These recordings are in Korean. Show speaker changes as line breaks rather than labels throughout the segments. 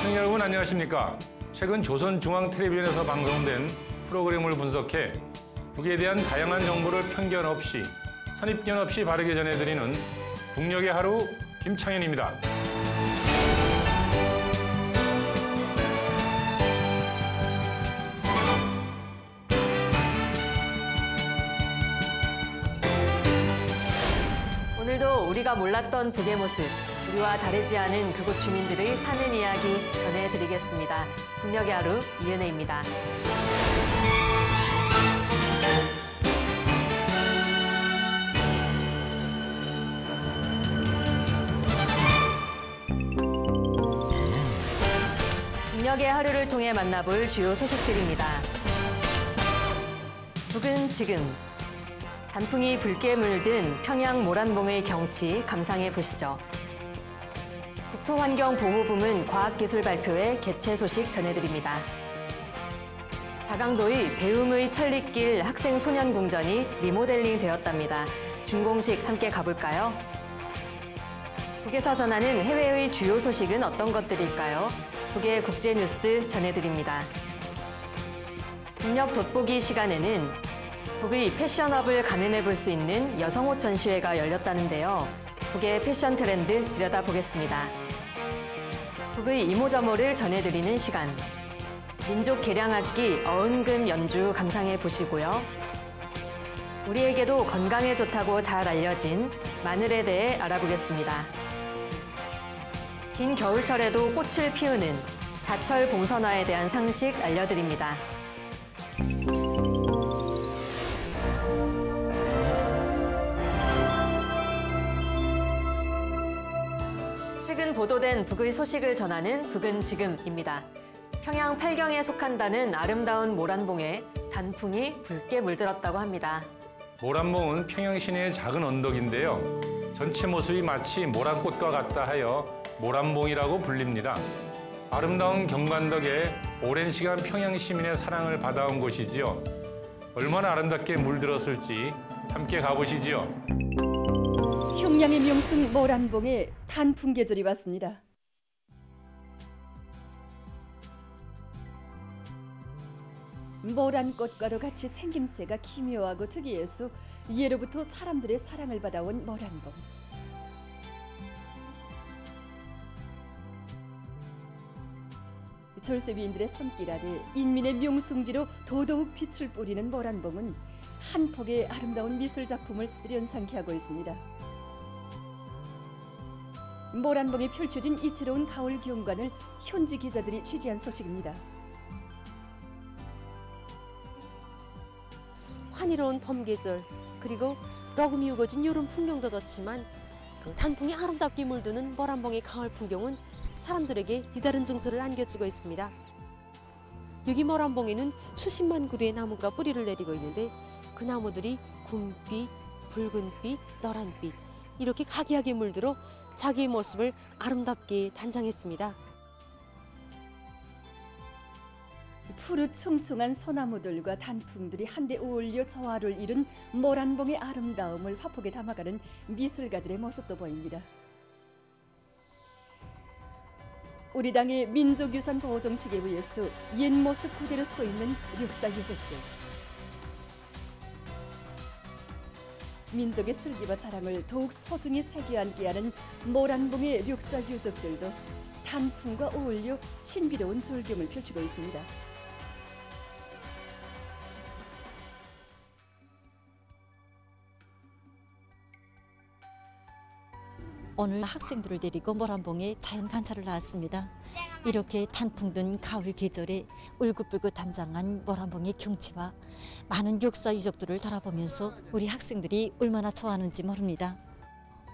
시청자 여러분 안녕하십니까? 최근 조선중앙텔레비전에서 방송된 프로그램을 분석해 북에 대한 다양한 정보를 편견 없이 선입견 없이 바르게 전해드리는 북녘의 하루 김창현입니다.
오늘도 우리가 몰랐던 북의 모습, 우리와 다르지 않은 그곳 주민들의 사는 이야기 전해드리겠습니다. 북녘의 하루 이은혜입니다. 북녘의 하루를 통해 만나볼 주요 소식들입니다. 북은 지금 단풍이 붉게 물든 평양 모란봉의 경치 감상해 보시죠. 국토환경보호부문 과학기술 발표회 개최 소식 전해드립니다. 자강도의 배움의 천리길 학생소년궁전이 리모델링 되었답니다. 준공식 함께 가볼까요? 북에서 전하는 해외의 주요 소식은 어떤 것들일까요? 북의 국제뉴스 전해드립니다. 북녘 돋보기 시간에는 북의 패션업을 가늠해 볼 수 있는 여성옷 전시회가 열렸다는데요. 북의 패션 트렌드 들여다보겠습니다. 북의 이모저모를 전해드리는 시간. 민족 계량악기 어은금 연주 감상해 보시고요. 우리에게도 건강에 좋다고 잘 알려진 마늘에 대해 알아보겠습니다. 긴 겨울철에도 꽃을 피우는 사철 봉선화에 대한 상식 알려드립니다. 최근 보도된 북의 소식을 전하는 북은 지금입니다. 평양 팔경에 속한다는 아름다운 모란봉에 단풍이 붉게 물들었다고 합니다.
모란봉은 평양 시내의 작은 언덕인데요. 전체 모습이 마치 모란꽃과 같다 하여 모란봉이라고 불립니다. 아름다운 경관 덕에 오랜 시간 평양 시민의 사랑을 받아온 곳이지요. 얼마나 아름답게 물들었을지 함께 가보시지요.
평양의 명승 모란봉에 단풍 계절이 왔습니다. 모란꽃과도 같이 생김새가 기묘하고 특이해서 예로부터 사람들의 사랑을 받아온 모란봉. 절세위인들의 손길 아래 인민의 명승지로 더더욱 빛을 뿌리는 모란봉은 한 폭의 아름다운 미술 작품을 연상케 하고 있습니다. 모란봉에 펼쳐진 이채로운 가을 경관을 현지 기자들이 취재한 소식입니다.
환희로운 봄 계절, 그리고 러금이 우거진 여름 풍경도 좋지만 그 단풍이 아름답게 물드는 모란봉의 가을 풍경은 사람들에게 유다른 정서를 안겨주고 있습니다. 여기 모란봉에는 수십만 그루의 나무가 뿌리를 내리고 있는데 그 나무들이 군빛, 붉은빛, 노란빛 이렇게 각기하게 물들어 자기의 모습을 아름답게 단장했습니다.
푸릇 총총한 소나무들과 단풍들이 한데 어울려 조화를 이룬 모란봉의 아름다움을 화폭에 담아가는 미술가들의 모습도 보입니다. 우리 당의 민족유산 보호정책에 의해서 옛 모습 그대로 서 있는 역사 유적들. 민족의 슬기와 자랑을 더욱 소중히 새겨안게 하는 모란봉의 역사 유적들도 단풍과 어울려 신비로운 절경을 펼치고 있습니다.
오늘 학생들을 데리고 모란봉에 자연 관찰을 나왔습니다. 이렇게 단풍 든 가을 계절에 울긋불긋 단장한 모란봉의 경치와 많은 역사 유적들을 돌아보면서 우리 학생들이 얼마나 좋아하는지 모릅니다.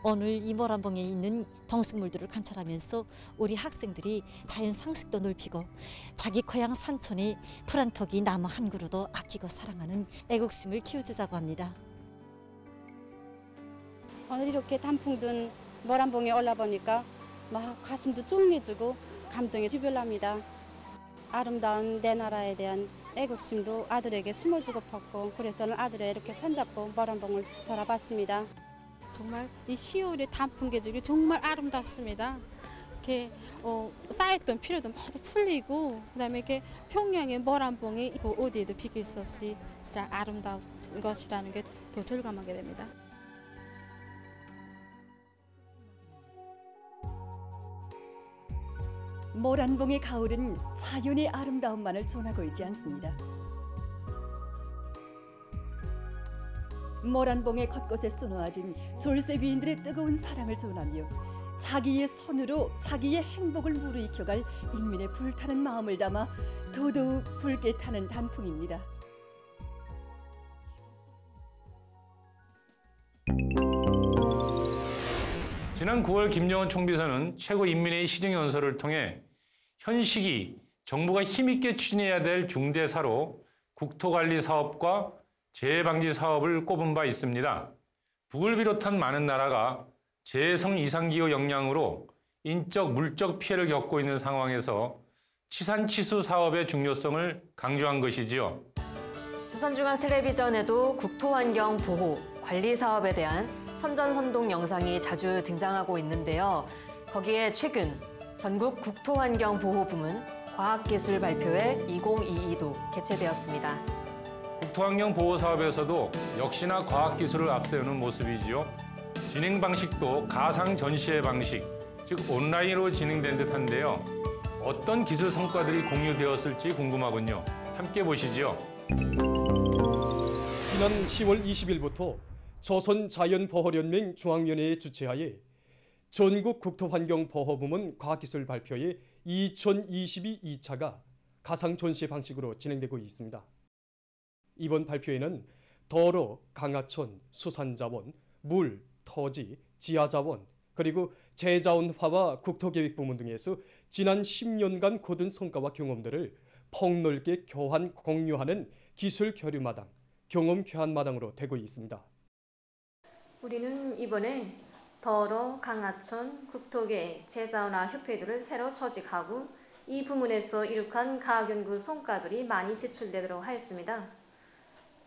오늘 이 모란봉에 있는 동식물들을 관찰하면서 우리 학생들이 자연 상식도 넓히고 자기 고향 산촌에 풀 한 톡이 나무 한 그루도 아끼고 사랑하는 애국심을 키워주자고 합니다.
오늘 이렇게 단풍 든 모란봉에 올라보니까 막 가슴도 쫑해지고 감정이 유별납니다. 아름다운 내 나라에 대한 애국심도 아들에게 심어주고 싶었고 그래서 오늘 아들을 이렇게 손잡고 모란봉을 돌아봤습니다.
정말 이 10월의 단풍 계절이 정말 아름답습니다.
이렇게 쌓였던 피로도 모두 풀리고 그다음에 이렇게 평양의 모란봉이 어디에도 비길 수 없이 진짜 아름다운 것이라는 게 더 절감하게 됩니다.
모란봉의 가을은 자연의 아름다움만을 전하고 있지 않습니다. 모란봉의 겉곳에 쏘놓아진 졸세비인들의 뜨거운 사랑을 전하며 자기의 손으로 자기의 행복을 무르익혀갈 인민의 불타는 마음을 담아 더더욱 붉게 타는 단풍입니다.
지난 9월 김정은 총비서는 최고인민회의 시정연설을 통해 현 시기 정부가 힘있게 추진해야 될 중대사로 국토관리 사업과 재해방지 사업을 꼽은 바 있습니다. 북을 비롯한 많은 나라가 재해성 이상기후 영향으로 인적, 물적 피해를 겪고 있는 상황에서 치산치수 사업의 중요성을 강조한 것이지요.
조선중앙텔레비전에도 국토환경 보호, 관리 사업에 대한 선전선동 영상이 자주 등장하고 있는데요. 거기에 최근 전국 국토환경보호부문 과학기술 발표회 2022도 개최되었습니다.
국토환경 보호 사업에서도 역시나 과학기술을 앞세우는 모습이지요. 진행 방식도 가상 전시회 방식, 즉 온라인으로 진행된 듯한데요. 어떤 기술 성과들이 공유되었을지 궁금하군요. 함께 보시죠.
지난 10월 20일부터 조선자연보호연맹 중앙위원회의 주최하에 전국 국토환경보호부문 과학기술 발표회 2022 2차가 가상 전시 방식으로 진행되고 있습니다. 이번 발표회는 도로, 강하천, 수산자원, 물, 토지, 지하자원, 그리고 재자원화와 국토계획 부문 등에서 지난 10년간 거둔 성과와 경험들을 폭넓게 교환, 공유하는 기술 교류마당, 경험 교환마당으로 되고 있습니다.
우리는 이번에 도로, 강하천, 국토계획, 재자원화 협회들을 새로 조직하고 이 부문에서 이룩한 과학연구 성과들이 많이 제출되도록 하였습니다.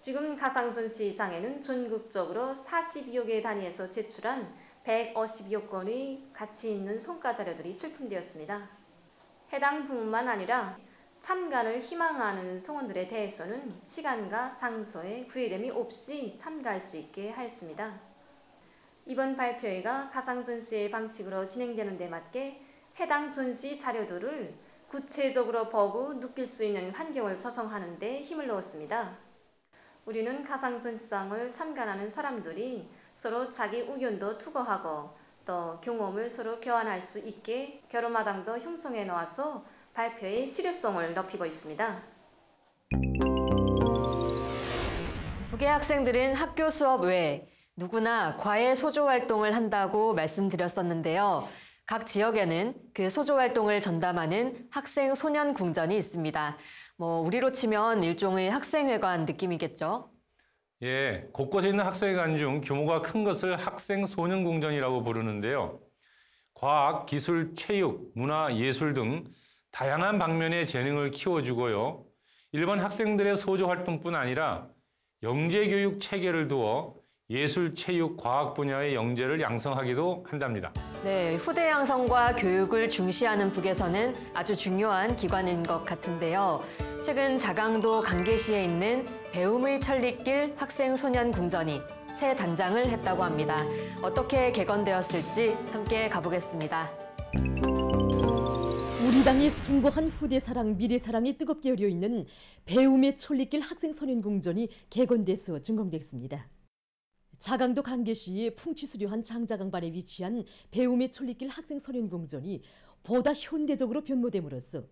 지금 가상전시장에는 전국적으로 42여 개 단위에서 제출한 150여 건의 가치 있는 성과 자료들이 출품되었습니다. 해당 부문만 아니라 참가를 희망하는 성원들에 대해서는 시간과 장소에 구애됨이 없이 참가할 수 있게 하였습니다. 이번 발표회가 가상전시의 방식으로 진행되는 데 맞게 해당 전시 자료들을 구체적으로 보고 느낄 수 있는 환경을 조성하는 데 힘을 넣었습니다. 우리는 가상전시장을 참관하는 사람들이 서로 자기 의견도 투고하고 또 경험을 서로 교환할 수 있게 교류마당도 형성해 놓아서 발표의 실효성을 높이고 있습니다. 북의 학생들은 학교 수업 외에 누구나 과외 소조 활동을 한다고 말씀드렸었는데요. 각 지역에는 그 소조 활동을 전담하는 학생 소년 궁전이 있습니다. 우리로 치면 일종의 학생회관 느낌이겠죠.
예, 곳곳에 있는 학생회관 중 규모가 큰 것을 학생 소년 궁전이라고 부르는데요. 과학, 기술, 체육, 문화, 예술 등 다양한 방면의 재능을 키워주고요. 일반 학생들의 소조 활동뿐 아니라 영재교육 체계를 두어 예술, 체육, 과학 분야의 영재를 양성하기도 한답니다.
네, 후대 양성과 교육을 중시하는 북에서는 아주 중요한 기관인 것 같은데요. 최근 자강도 강계시에 있는 배움의 천리길 학생소년궁전이 새 단장을 했다고 합니다. 어떻게 개건되었을지 함께 가보겠습니다.
우리 당의 숭고한 후대사랑, 미래사랑이 뜨겁게 여려있는 배움의 천리길 학생소년궁전이 개건돼서 준공됐습니다. 자강도 강계시의 풍치수려한 장자강반에 위치한 배움의 천리길 학생소년궁전이 보다 현대적으로 변모됨으로써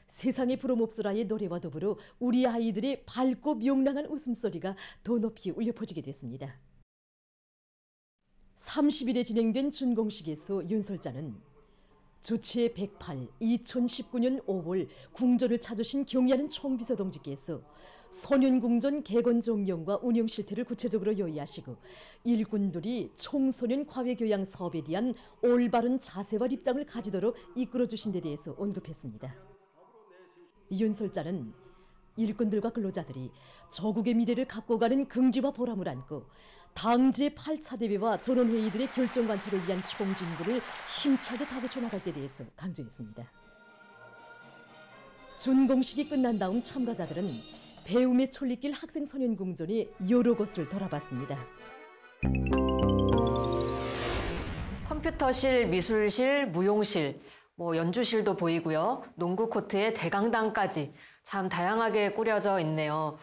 세상의 부러몹소라의 노래와 더불어 우리 아이들의 밝고 명랑한 웃음소리가 더 높이 울려 퍼지게 됐습니다. 30일에 진행된 준공식에서 윤설자는 주체 108, 2019년 5월 궁전을 찾으신 경의하는 총비서 동지께서 소년궁전 개건 정령과 운영 실태를 구체적으로 요의하시고 일꾼들이 청소년 과외교양 사업에 대한 올바른 자세와 입장을 가지도록 이끌어주신 데 대해서 언급했습니다. 윤설자는 일꾼들과 근로자들이 조국의 미래를 갖고 가는 긍지와 보람을 안고 당제 8차 대회와 전원회의들의 결정 관철을 위한 총진군을 힘차게 다그쳐 나갈 때 대해서 강조했습니다. 준공식이 끝난 다음 참가자들은 배움의 천리길 학생선연궁전에 여러 곳을 돌아봤습니다.
컴퓨터실, 미술실, 무용실, 연주실도 보이고요. 농구 코트에 대강당까지 참 다양하게 꾸려져 있네요.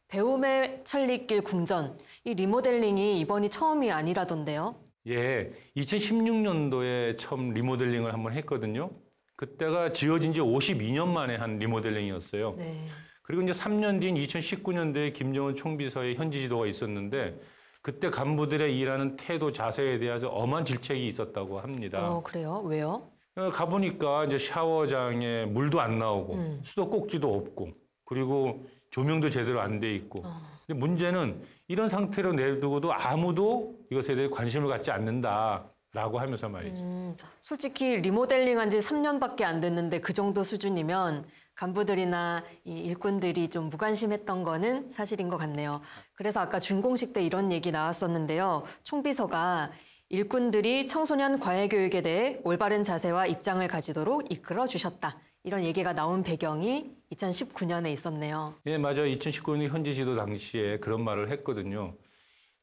배움의 천리길 궁전, 이 리모델링이 이번이 처음이 아니라던데요.
예, 2016년도에 처음 리모델링을 한번 했거든요. 그때가 지어진 지 52년 만에 한 리모델링이었어요.
네.
그리고 이제 3년 뒤인 2019년도에 김정은 총비서의 현지 지도가 있었는데 그때 간부들의 일하는 태도, 자세에 대해서 엄한 질책이 있었다고 합니다.
그래요? 왜요?
가보니까 이제 샤워장에 물도 안 나오고 수도꼭지도 없고 그리고 조명도 제대로 안 돼 있고. 근데 문제는 이런 상태로 내두고도 아무도 이것에 대해 관심을 갖지 않는다라고 하면서 말이죠.
솔직히 리모델링한 지 3년밖에 안 됐는데 그 정도 수준이면 간부들이나 이 일꾼들이 좀 무관심했던 거는 사실인 것 같네요. 그래서 아까 준공식 때 이런 얘기 나왔었는데요. 총비서가 일꾼들이 청소년 과외교육에 대해 올바른 자세와 입장을 가지도록 이끌어 주셨다. 이런 얘기가 나온 배경이 2019년에 있었네요.
예, 맞아요. 2019년 현지 지도 당시에 그런 말을 했거든요.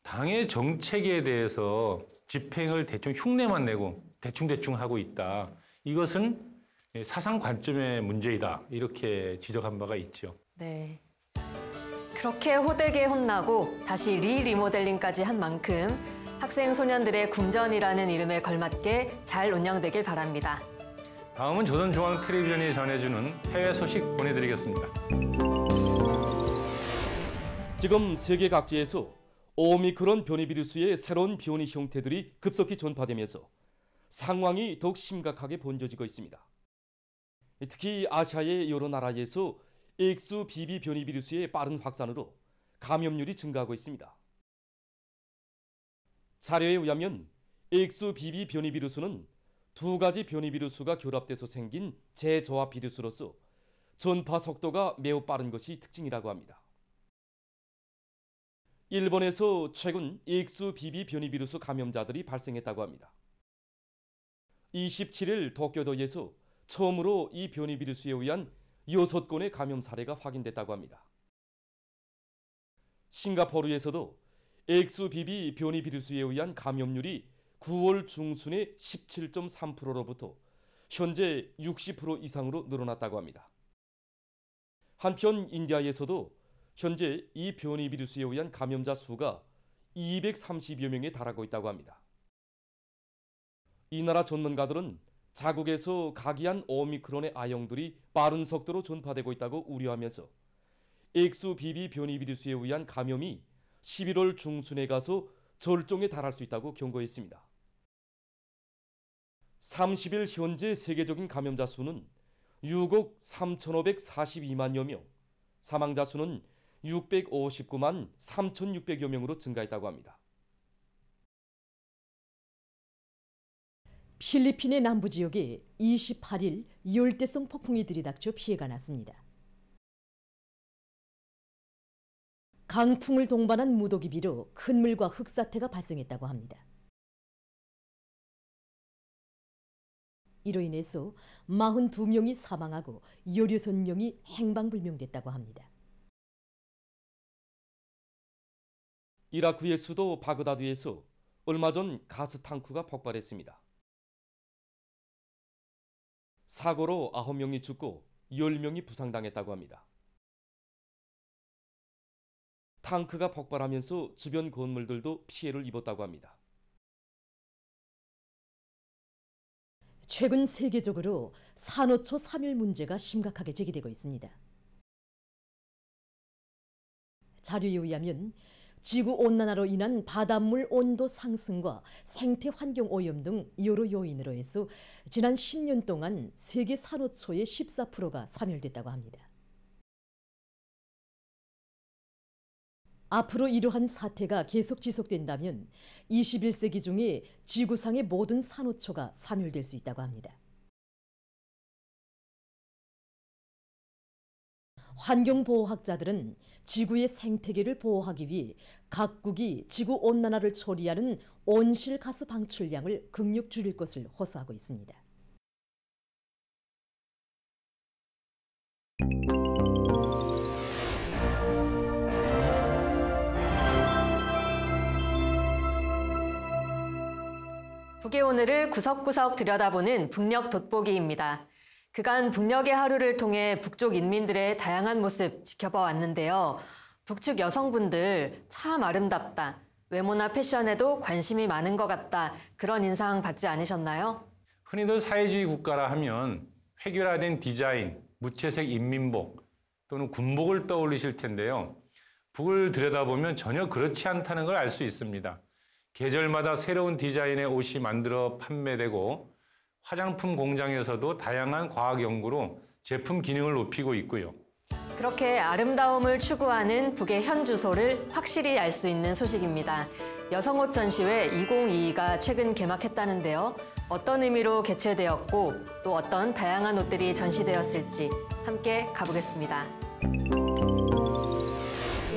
당의 정책에 대해서 집행을 대충 흉내만 내고 대충대충 하고 있다. 이것은 사상 관점의 문제이다. 이렇게 지적한 바가 있죠.
네. 그렇게 호되게 혼나고 다시 리모델링까지 한 만큼 학생 소년들의 궁전이라는 이름에 걸맞게 잘 운영되길 바랍니다.
다음은 조선중앙텔레비전이 전해주는 해외 소식 보내드리겠습니다.
지금 세계 각지에서 오미크론 변이 비루스의 새로운 변이 형태들이 급속히 전파되면서 상황이 더욱 심각하게 번져지고 있습니다. 특히 아시아의 여러 나라에서 XBB 변이 비루스의 빠른 확산으로 감염률이 증가하고 있습니다. 자료에 의하면 XBB 변이 비루스는 두 가지 변이 비루스가 결합돼서 생긴 재조합 비루스로서 전파 속도가 매우 빠른 것이 특징이라고 합니다. 일본에서 최근 XBB 변이 비루스 감염자들이 발생했다고 합니다. 27일 도쿄도에서 처음으로 이 변이 비루스에 의한 6건의 감염 사례가 확인됐다고 합니다. 싱가포르에서도 XBB 변이 비루스에 의한 감염률이 9월 중순에 17.3%로부터 현재 60% 이상으로 늘어났다고 합니다. 한편 인디아에서도 현재 이 변이 비루스에 의한 감염자 수가 230여 명에 달하고 있다고 합니다. 이 나라 전문가들은 자국에서 각이한 오미크론의 아형들이 빠른 속도로 전파되고 있다고 우려하면서 XBB 변이 비루스에 의한 감염이 11월 중순에 가서 절정에 달할 수 있다고 경고했습니다. 30일 현재 세계적인 감염자 수는 6억 3,542만여 명, 사망자 수는 659만 3,600여 명으로 증가했다고 합니다.
필리핀의 남부 지역에 28일 열대성 폭풍이 들이닥쳐 피해가 났습니다. 강풍을 동반한 무더기 비로 큰 물과 흙사태가 발생했다고 합니다. 이로 인해서 42명이 사망하고 16명이 행방불명됐다고 합니다.
이라크의 수도 바그다드에서 얼마 전 가스 탕크가 폭발했습니다. 사고로 9명이 죽고 10명이 부상당했다고 합니다. 탕크가 폭발하면서 주변 건물들도 피해를 입었다고 합니다.
최근 세계적으로 산호초 사멸 문제가 심각하게 제기되고 있습니다. 자료에 의하면 지구온난화로 인한 바닷물 온도 상승과 생태 환경 오염 등 여러 요인으로 해서 지난 10년 동안 세계 산호초의 14%가 사멸됐다고 합니다. 앞으로 이러한 사태가 계속 지속된다면 21세기 중에 지구상의 모든 산호초가 사멸될 수 있다고 합니다. 환경보호학자들은 지구의 생태계를 보호하기 위해 각국이 지구 온난화를 초래하는 온실가스 방출량을 극력 줄일 것을 호소하고 있습니다.
북의 오늘을 구석구석 들여다보는 북녘 돋보기입니다. 그간 북녘의 하루를 통해 북쪽 인민들의 다양한 모습 지켜봐 왔는데요. 북측 여성분들 참 아름답다. 외모나 패션에도 관심이 많은 것 같다. 그런 인상 받지 않으셨나요?
흔히들 사회주의 국가라 하면 획일화된 디자인, 무채색 인민복 또는 군복을 떠올리실 텐데요. 북을 들여다보면 전혀 그렇지 않다는 걸 알 수 있습니다. 계절마다 새로운 디자인의 옷이 만들어 판매되고 화장품 공장에서도 다양한 과학 연구로 제품 기능을 높이고 있고요.
그렇게 아름다움을 추구하는 북의 현 주소를 확실히 알 수 있는 소식입니다. 여성옷 전시회 2022가 최근 개막했다는데요. 어떤 의미로 개최되었고 또 어떤 다양한 옷들이 전시되었을지 함께 가보겠습니다.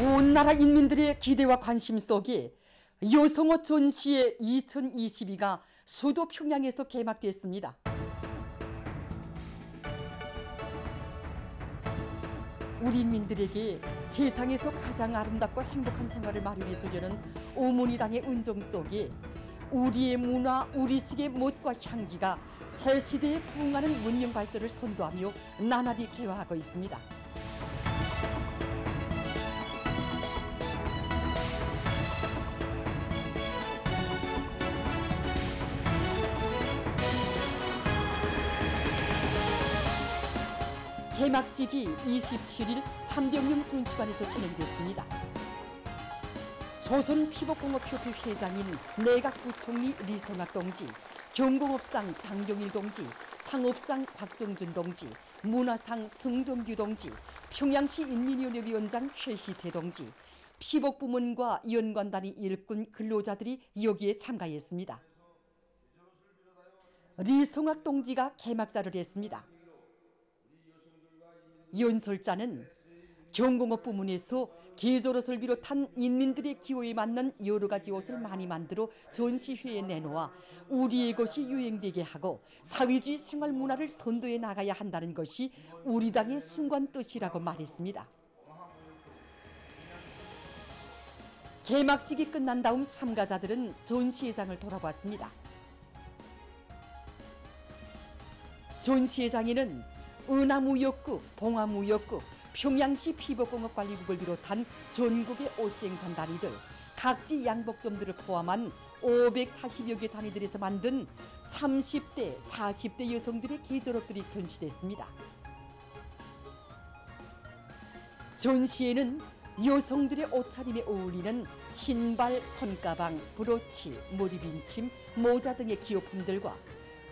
온 나라 인민들의 기대와 관심 속에 여성옷 전시회 2022가 수도 평양에서 개막됐습니다. 우리 인민들에게 세상에서 가장 아름답고 행복한 생활을 마련해 주려는 어머니당의 은정 속에 우리의 문화, 우리식의 멋과 향기가 새 시대에 부응하는 문명 발전을 선도하며 나날이 개화하고 있습니다. 개막식이 27일 삼경령 전시관에서 진행됐습니다. 조선피복공업협회 회장인 내각부총리 리성학 동지, 경공업상 장경일 동지, 상업상 곽정준 동지, 문화상 승정규 동지, 평양시 인민위원회 위원장 최희태 동지, 피복부문과 연관단위 일꾼 근로자들이 여기에 참가했습니다. 리성학 동지가 개막사를 했습니다. 연설자는 경공업 부문에서 계절옷을 비롯한 인민들의 기호에 맞는 여러 가지 옷을 많이 만들어 전시회에 내놓아 우리의 것이 유행되게 하고 사회주의 생활 문화를 선도해 나가야 한다는 것이 우리 당의 순간 뜻이라고 말했습니다. 개막식이 끝난 다음 참가자들은 전시회장을 돌아봤습니다. 전시회장에는 은하무역구, 봉화무역구, 평양시 피복공업관리국을 비롯한 전국의 옷생산 단위들, 각지 양복점들을 포함한 540여 개 단위들에서 만든 30대, 40대 여성들의 계절옷들이 전시됐습니다. 전시에는 여성들의 옷차림에 어울리는 신발, 손가방, 브로치, 머리 빈침, 모자 등의 기호품들과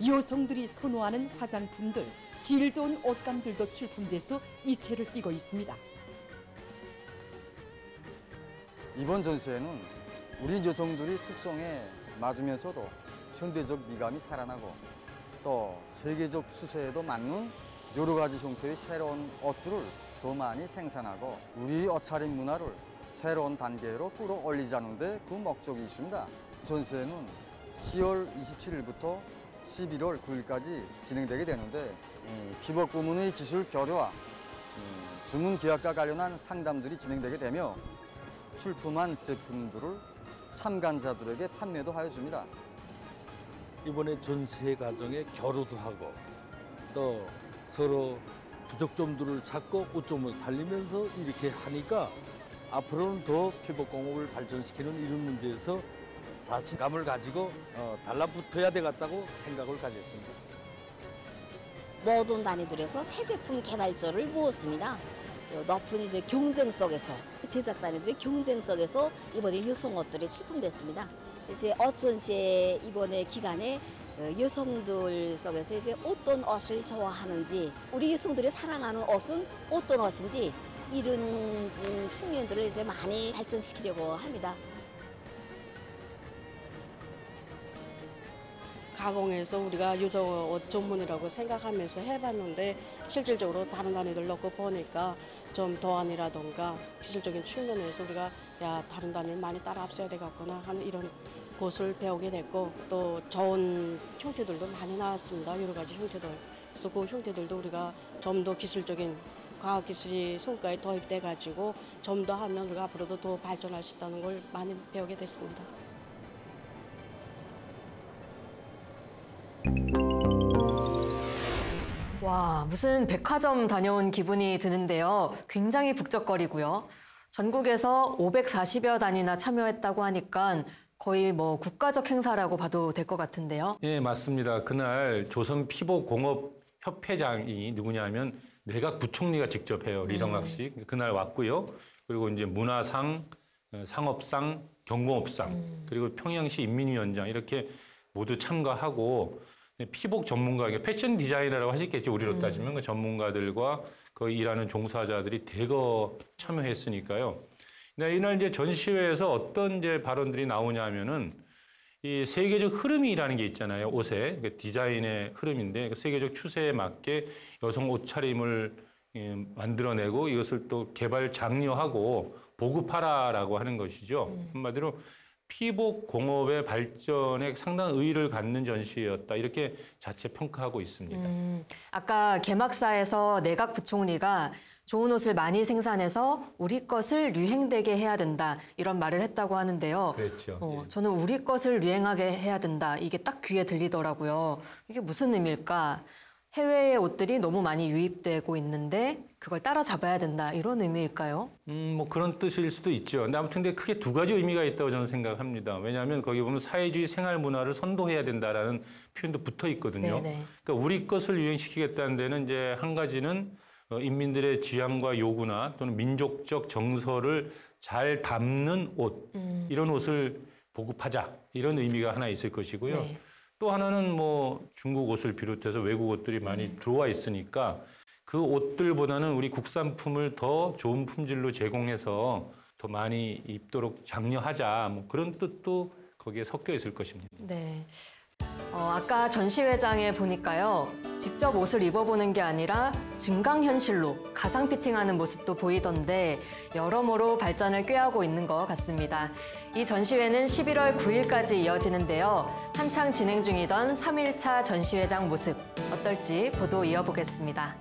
여성들이 선호하는 화장품들, 질 좋은 옷감들도 출품돼서 이채를 띠고 있습니다.
이번 전시회는 우리 여성들이 특성에 맞으면서도 현대적 미감이 살아나고 또 세계적 추세에도 맞는 여러 가지 형태의 새로운 옷들을 더 많이 생산하고 우리 옷차림 문화를 새로운 단계로 끌어올리자는 데 그 목적이 있습니다. 전시회는 10월 27일부터 11월 9일까지 진행되게 되는데 피복부문의 기술 교류와 주문 계약과 관련한 상담들이 진행되게 되며 출품한 제품들을 참관자들에게 판매도 하여줍니다.
이번에 전시회 과정에 교류도 하고 또 서로 부족점들을 찾고 오점을 살리면서 이렇게 하니까 앞으로는 더 피복공업을 발전시키는 이런 문제에서 자신감을 가지고 달라붙어야 되겠다고 생각을 가졌습니다.
모든 단위들에서 새 제품 개발자를 모았습니다. 높은 이제 경쟁 속에서 제작 단위들의 경쟁 속에서 이번에 여성 옷들이 출품됐습니다. 이제 옷 전시회 이번에 기간에 여성들 속에서 이제 어떤 옷을 좋아하는지, 우리 여성들이 사랑하는 옷은 어떤 옷인지 이런 측면들을 이제 많이 발전시키려고 합니다.
가공해서 우리가 요정옷 전문이라고 생각하면서 해봤는데 실질적으로 다른 단위들 넣고 보니까 좀 도안이라던가 기술적인 측면에서 우리가 다른 단위를 많이 따라 앞서야 되겠구나 하는 이런 것을 배우게 됐고 또 좋은 형태들도 많이 나왔습니다. 여러 가지 형태들. 그래서 그 형태들도 우리가 좀 더 기술적인 과학기술이 손가에 도입돼가지고 좀 더 하면 우리가 앞으로도 더 발전할 수 있다는 걸 많이 배우게 됐습니다.
와, 무슨 백화점 다녀온 기분이 드는데요. 굉장히 북적거리고요. 전국에서 540여 단이나 참여했다고 하니까 거의 뭐 국가적 행사라고 봐도 될 것 같은데요.
예, 맞습니다. 그날 조선피복공업협회장이 누구냐면 내각 부총리가 직접 해요. 리성학 씨. 그날 왔고요. 그리고 이제 문화상, 상업상, 경공업상, 그리고 평양시 인민위원장 이렇게 모두 참가하고 피복 전문가, 패션 디자이너라고 하셨겠죠. 우리로 따지면 그 전문가들과 거기 일하는 종사자들이 대거 참여했으니까요. 네, 이날 이제 전시회에서 어떤 이제 발언들이 나오냐면은 이 세계적 흐름이라는 게 있잖아요. 옷에 디자인의 흐름인데 세계적 추세에 맞게 여성 옷차림을 만들어내고 이것을 또 개발 장려하고 보급하라라고 하는 것이죠. 한마디로 피복 공업의 발전에 상당한 의의를 갖는 전시회였다. 이렇게 자체 평가하고 있습니다.
아까 개막사에서 내각 부총리가 좋은 옷을 많이 생산해서 우리 것을 유행되게 해야 된다. 이런 말을 했다고 하는데요.
그렇죠.
저는 우리 것을 유행하게 해야 된다. 이게 딱 귀에 들리더라고요. 이게 무슨 의미일까? 해외의 옷들이 너무 많이 유입되고 있는데 그걸 따라잡아야 된다. 이런 의미일까요?
뭐 그런 뜻일 수도 있죠. 근데 아무튼 근데 크게 두 가지 의미가 있다고 저는 생각합니다. 왜냐하면 거기 보면 사회주의 생활 문화를 선도해야 된다라는 표현도 붙어 있거든요.
네네.
그러니까 우리 것을 유행시키겠다는 데는 이제 한 가지는 인민들의 지향과 요구나 또는 민족적 정서를 잘 담는 옷, 이런 옷을 보급하자. 이런 의미가 하나 있을 것이고요.
네.
또 하나는 뭐 중국 옷을 비롯해서 외국 옷들이 많이 들어와 있으니까 그 옷들보다는 우리 국산품을 더 좋은 품질로 제공해서 더 많이 입도록 장려하자. 뭐 그런 뜻도 거기에 섞여 있을 것입니다.
네. 아까 전시회장에 보니까요. 직접 옷을 입어보는 게 아니라 증강현실로 가상 피팅하는 모습도 보이던데 여러모로 발전을 꾀하고 있는 것 같습니다. 이 전시회는 11월 9일까지 이어지는데요. 한창 진행 중이던 3일차 전시회장 모습 어떨지 보도 이어보겠습니다.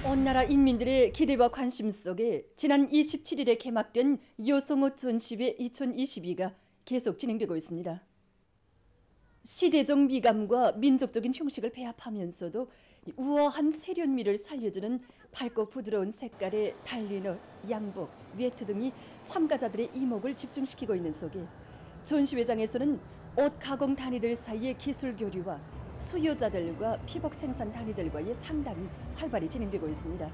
온 나라 인민들의 기대와 관심 속에 지난 27일에 개막된 여성옷 전시회 2022가 계속 진행되고 있습니다. 시대적 미감과 민족적인 형식을 배합하면서도 우아한 세련미를 살려주는 밝고 부드러운 색깔의 달린옷, 양복, 외투 등이 참가자들의 이목을 집중시키고 있는 속에 전시회장에서는 옷 가공 단위들 사이의 기술 교류와 수요자들과 피복 생산 단위들과의 상담이 활발히 진행되고 있습니다.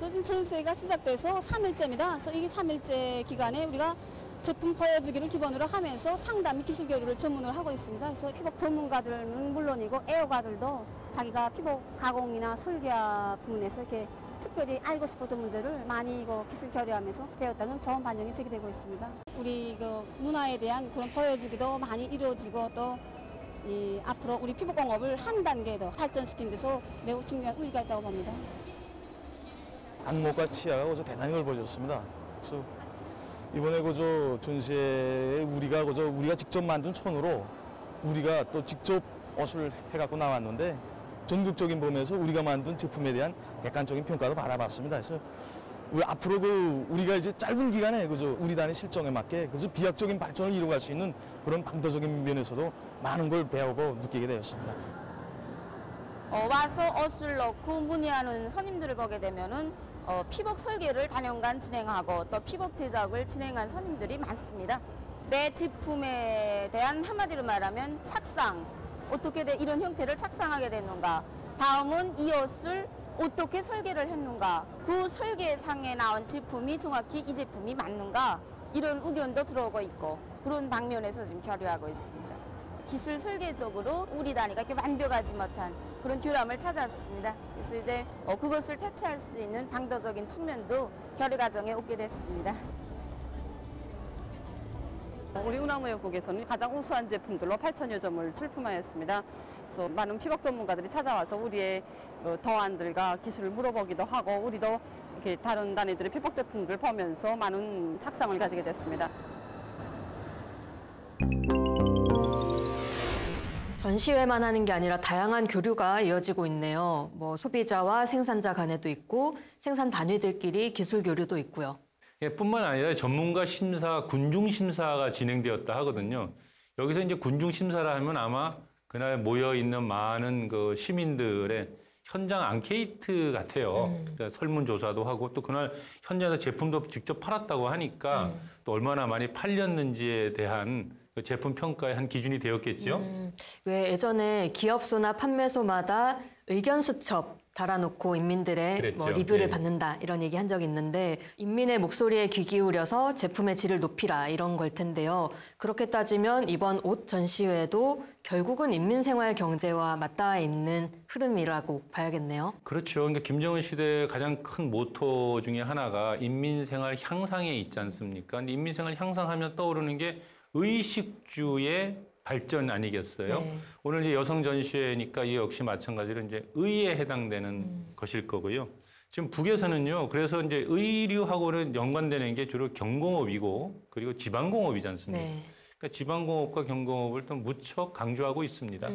지금 전시회가 시작돼서 3일째입니다. 그래서 이 3일째 기간에 우리가 제품 보여주기를 기본으로 하면서 상담 기술 교류를 전문으로 하고 있습니다. 그래서 피복 전문가들은 물론이고 애호가들도 자기가 피복 가공이나 설계화 부문에서 이렇게 특별히 알고 싶었던 문제를 많이 기술 교류하면서 배웠다는 좋은 반영이 제기되고 있습니다. 우리 문화에 대한 그런 보여주기도 많이 이루어지고 또 앞으로 우리 피복공업을 한 단계 더 발전시키는 데서 매우 중요한 의의가 있다고 봅니다.
안목과 치아가 대단히 넓어졌습니다. 그래서 이번에 전시회에 우리가 직접 만든 손으로 우리가 또 직접 옷을 해갖고 나왔는데 전국적인 범위에서 우리가 만든 제품에 대한 객관적인 평가도 받아봤습니다. 그래서 앞으로 우리가 이제 짧은 기간에 우리 단의 실정에 맞게 비약적인 발전을 이루어갈 수 있는 그런 방도적인 면에서도 많은 걸 배우고 느끼게 되었습니다.
와서 옷을 넣고 문의하는 손님들을 보게 되면은 피복 설계를 단연간 진행하고 또 피복 제작을 진행한 손님들이 많습니다. 내 제품에 대한 한마디로 말하면 착상, 어떻게 이런 형태를 착상하게 됐는가, 다음은 이 옷을 어떻게 설계를 했는가, 그 설계상에 나온 제품이 정확히 이 제품이 맞는가, 이런 의견도 들어오고 있고 그런 방면에서 지금 교류하고 있습니다. 기술 설계적으로 우리 단위가 이렇게 완벽하지 못한 그런 교감을 찾았습니다. 그래서 이제 그것을 대체할 수 있는 방도적인 측면도 교류 과정에 오게 됐습니다.
우리 운하무역국에서는 가장 우수한 제품들로 8,000여 점을 출품하였습니다. 그래서 많은 피복 전문가들이 찾아와서 우리의 더안들과 기술을 물어보기도 하고 우리도 이렇게 다른 단위들의 피복 제품들을 보면서 많은 착상을 가지게 됐습니다.
전시회만 하는 게 아니라 다양한 교류가 이어지고 있네요. 소비자와 생산자 간에도 있고 생산 단위들끼리 기술 교류도 있고요.
뿐만 아니라 전문가 심사, 군중 심사가 진행되었다 하거든요. 여기서 이제 군중 심사를 하면 아마 그날 모여 있는 많은 그 시민들의 현장 앙케이트 같아요. 그러니까 설문조사도 하고 또 그날 현장에서 제품도 직접 팔았다고 하니까 또 얼마나 많이 팔렸는지에 대한 그 제품 평가의 한 기준이 되었겠죠.
왜 예전에 기업소나 판매소마다 의견 수첩 달아놓고 인민들의 리뷰를 받는다 이런 얘기 한 적이 있는데 인민의 목소리에 귀 기울여서 제품의 질을 높이라 이런 걸 텐데요. 그렇게 따지면 이번 옷 전시회도 결국은 인민생활 경제와 맞닿아 있는 흐름이라고 봐야겠네요.
그렇죠. 그러니까 김정은 시대의 가장 큰 모토 중에 하나가 인민생활 향상에 있지 않습니까? 근데 인민생활 향상하면 떠오르는 게 의식주의 발전 아니겠어요? 네. 오늘 이제 여성 전시회니까 이 역시 마찬가지로 이제 의에 해당되는 것일 거고요. 지금 북에서는요, 그래서 이제 의류하고는 연관되는 게 주로 경공업이고 그리고 지방공업이지 않습니까? 네. 그러니까 지방공업과 경공업을 또 무척 강조하고 있습니다.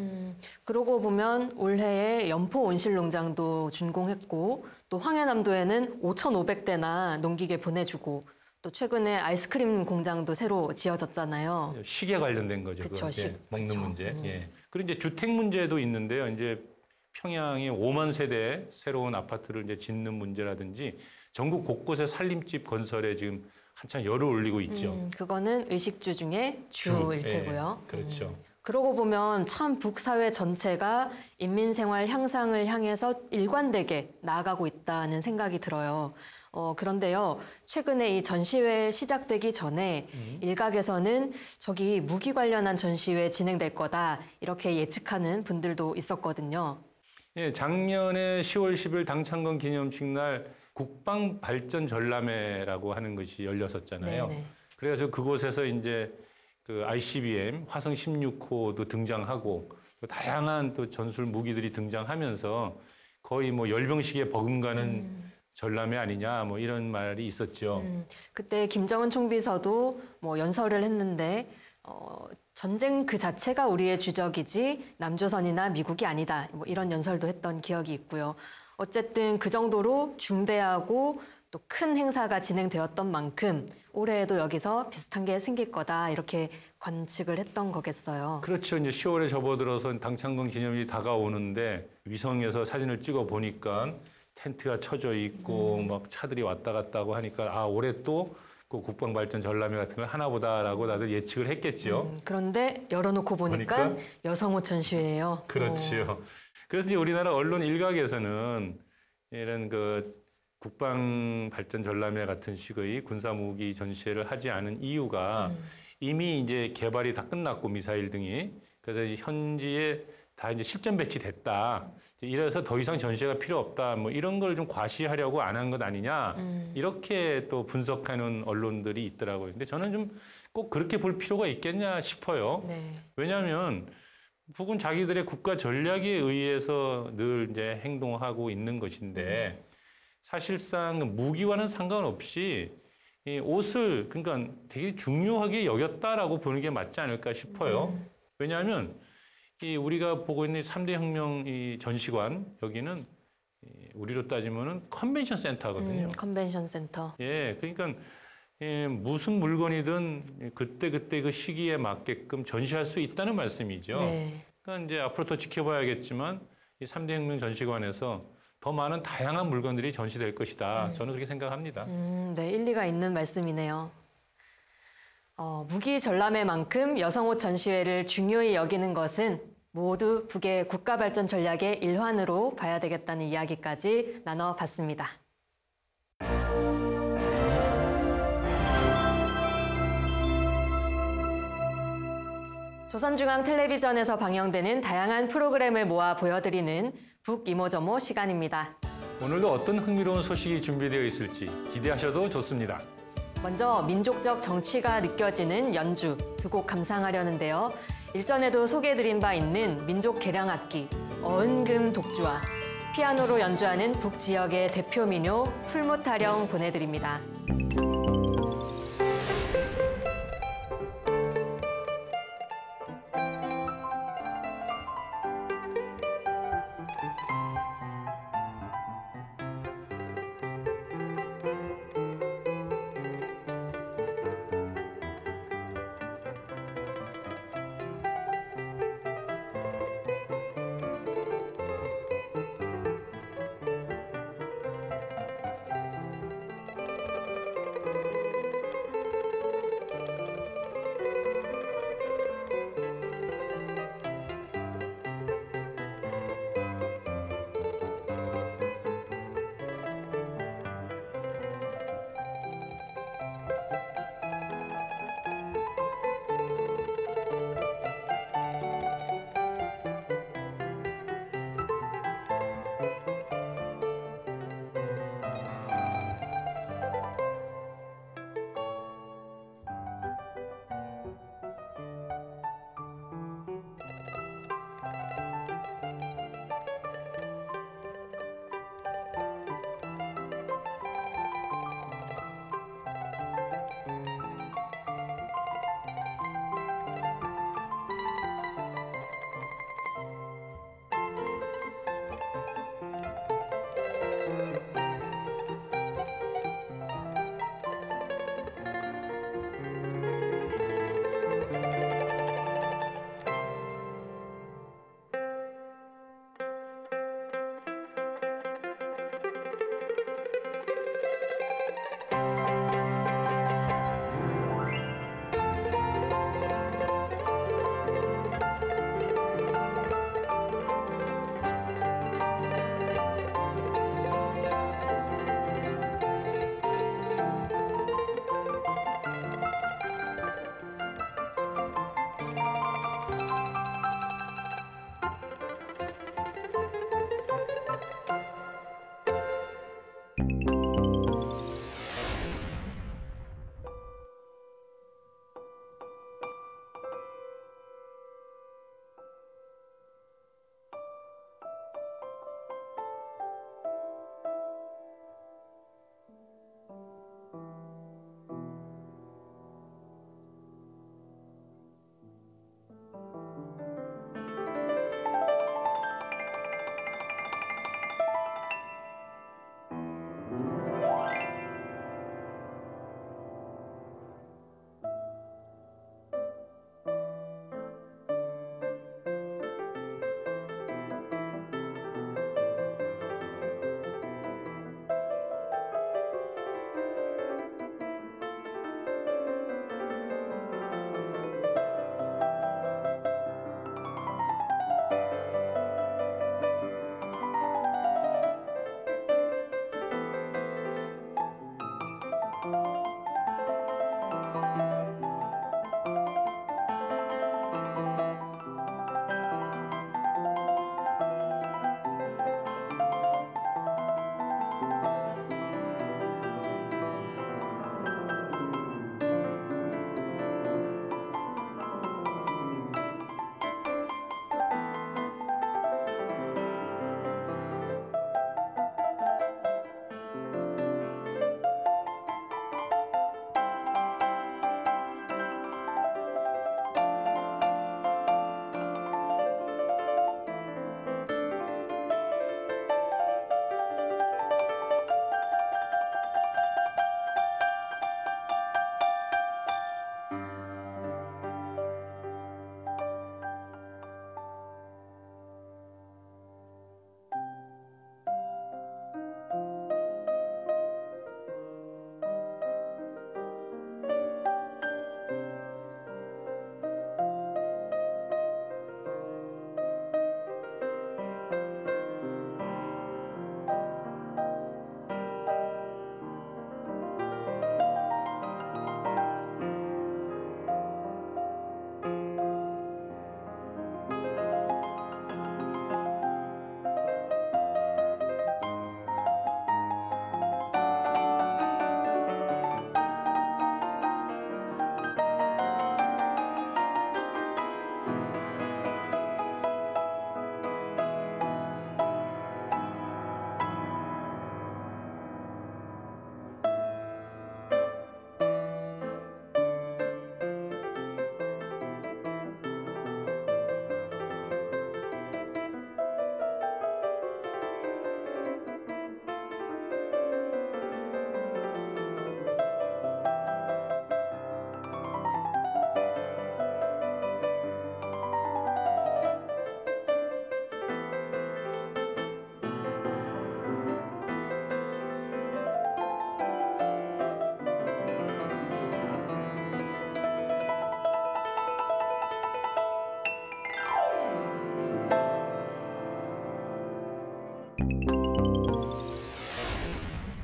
그러고 보면 올해에 연포 온실농장도 준공했고 또 황해남도에는 5,500대나 농기계 보내주고 또 최근에 아이스크림 공장도 새로 지어졌잖아요.
시계 관련된 거죠.
그쵸,
먹는
그쵸.
문제. 예. 그리고 이제 주택 문제도 있는데요. 이제 평양에 5만 세대 새로운 아파트를 이제 짓는 문제라든지 전국 곳곳에 살림집 건설에 지금 한참 열을 올리고 있죠.
그거는 의식주 중에 주일 테고요.
예, 그렇죠.
그러고 보면 참 북사회 전체가 인민생활 향상을 향해서 일관되게 나아가고 있다는 생각이 들어요. 그런데요, 최근에 이 전시회 시작되기 전에 일각에서는 저기 무기 관련한 전시회 진행될 거다 이렇게 예측하는 분들도 있었거든요.
예, 작년에 10월 10일 당창건 기념식 날 국방발전 전람회라고 하는 것이 열렸었잖아요. 네네. 그래서 그곳에서 이제 그 ICBM 화성 16호도 등장하고 또 다양한 또 전술 무기들이 등장하면서 거의 뭐 열병식에 버금가는 전람회 아니냐 뭐 이런 말이 있었죠.
그때 김정은 총비서도 뭐 연설을 했는데 전쟁 그 자체가 우리의 주적이지 남조선이나 미국이 아니다. 뭐 이런 연설도 했던 기억이 있고요. 어쨌든 그 정도로 중대하고 또 큰 행사가 진행되었던 만큼 올해에도 여기서 비슷한 게 생길 거다 이렇게 관측을 했던 거겠어요.
그렇죠. 이제 10월에 접어들어서 당창건 기념일이 다가오는데 위성에서 사진을 찍어 보니까 텐트가 쳐져 있고 막 차들이 왔다 갔다 하고 하니까 올해 또 그 국방발전 전람회 같은 걸 하나 보다라고 다들 예측을 했겠죠.
그런데 열어놓고 보니까 여성옷 전시회예요.
그렇죠. 그래서 이제 우리나라 언론 일각에서는 이런 그 국방발전 전람회 같은 식의 군사무기 전시회를 하지 않은 이유가 이미 이제 개발이 다 끝났고 미사일 등이 그래서 현지에 다 이제 실전 배치됐다. 이래서 더 이상 전시회가 필요 없다. 뭐 이런 걸 좀 과시하려고 안 한 것 아니냐. 이렇게 또 분석하는 언론들이 있더라고요. 근데 저는 좀 꼭 그렇게 볼 필요가 있겠냐 싶어요. 네. 왜냐하면 북은 자기들의 국가 전략에 의해서 늘 이제 행동하고 있는 것인데 사실상 무기와는 상관없이 이 옷을 그러니까 되게 중요하게 여겼다라고 보는 게 맞지 않을까 싶어요. 왜냐하면 이 우리가 보고 있는 3대 혁명 이 전시관 여기는 우리로 따지면은 컨벤션 센터거든요.
컨벤션 센터.
예, 그러니까 무슨 물건이든 그때 그 시기에 맞게끔 전시할 수 있다는 말씀이죠. 네. 그러니까 이제 앞으로 더 지켜봐야겠지만 이 3대 혁명 전시관에서 더 많은 다양한 물건들이 전시될 것이다. 저는 그렇게 생각합니다.
네, 일리가 있는 말씀이네요. 무기 전람회만큼 여성옷 전시회를 중요히 여기는 것은 모두 북의 국가발전 전략의 일환으로 봐야 되겠다는 이야기까지 나눠봤습니다. 조선중앙텔레비전에서 방영되는 다양한 프로그램을 모아 보여드리는 북이모저모 시간입니다.
오늘도 어떤 흥미로운 소식이 준비되어 있을지 기대하셔도 좋습니다.
먼저 민족적 정취가 느껴지는 연주 두 곡 감상하려는데요. 일전에도 소개해드린 바 있는 민족 계량악기 어은금 독주와 피아노로 연주하는 북지역의 대표 민요 풀무타령 보내드립니다.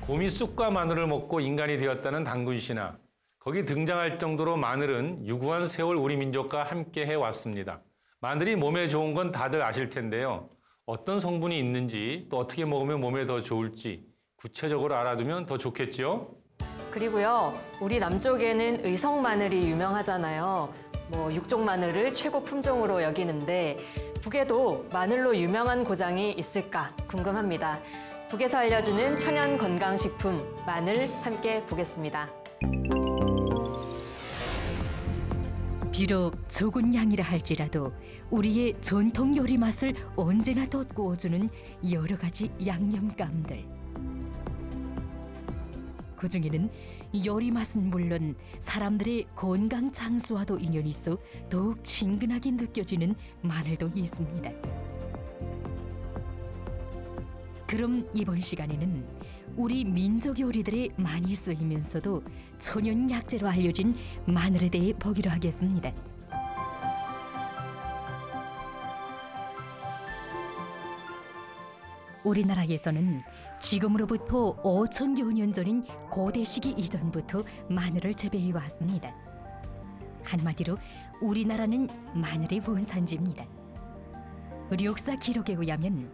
곰이 쑥과 마늘을 먹고 인간이 되었다는 단군 신화. 거기 등장할 정도로 마늘은 유구한 세월 우리 민족과 함께 해왔습니다. 마늘이 몸에 좋은 건 다들 아실 텐데요. 어떤 성분이 있는지 또 어떻게 먹으면 몸에 더 좋을지 구체적으로 알아두면 더 좋겠지요?
그리고요, 우리 남쪽에는 의성 마늘이 유명하잖아요. 육종 마늘을 최고 품종으로 여기는데 북에도 마늘로 유명한 고장이 있을까 궁금합니다. 북에서 알려주는 천연 건강식품 마늘 함께 보겠습니다.
비록 적은 양이라 할지라도 우리의 전통 요리 맛을 언제나 돋구어주는 여러 가지 양념감들. 그중에는 요리 맛은 물론 사람들의 건강 장수와도 인연이 있어 더욱 친근하게 느껴지는 마늘도 있습니다. 그럼 이번 시간에는 우리 민족 요리들에 많이 쓰이면서도 천연 약재로 알려진 마늘에 대해 보기로 하겠습니다. 우리나라에서는 지금으로부터 5천여 년 전인 고대 시기 이전부터 마늘을 재배해 왔습니다. 한마디로 우리나라는 마늘의 원산지입니다. 역사 기록에 의하면